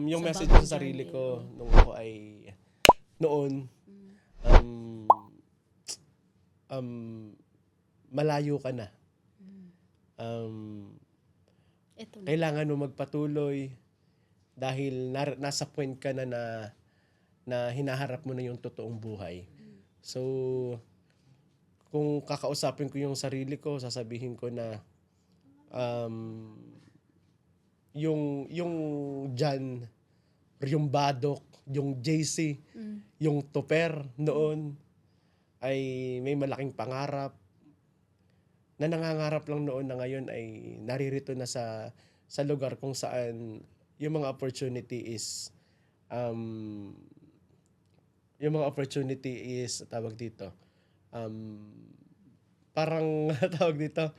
Yung Sa message ko bagong sa sarili journey, ko nung ako ay noon, um, um, malayo ka na. Um, Ito na. Kailangan mo magpatuloy dahil nasa point ka na, na hinaharap mo na yung totoong buhay. So, kung kakausapin ko yung sarili ko, sasabihin ko na um, yung Jan, yung Badok, yung JC, yung Tupper noon ay may malaking pangarap na nangangarap lang noon na ngayon ay naririto na sa lugar kung saan yung mga opportunity is um, tawag dito parang tawag dito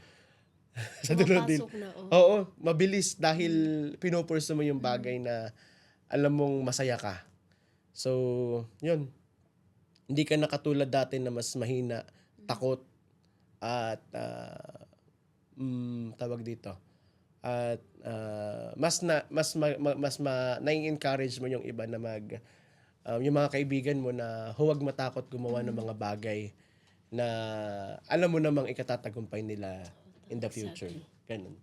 sa dulo din. Pumapasok na, oo. Oo, mabilis dahil pinupursu mo yung bagay na alam mong masaya ka. So, yun. Hindi ka na katulad dati na mas mahina, takot, at tawag dito. At nai-encourage mo yung iba na yung mga kaibigan mo na huwag matakot gumawa ng mga bagay na alam mo namang ikatatagumpay nila in the future. Exactly. Ganun.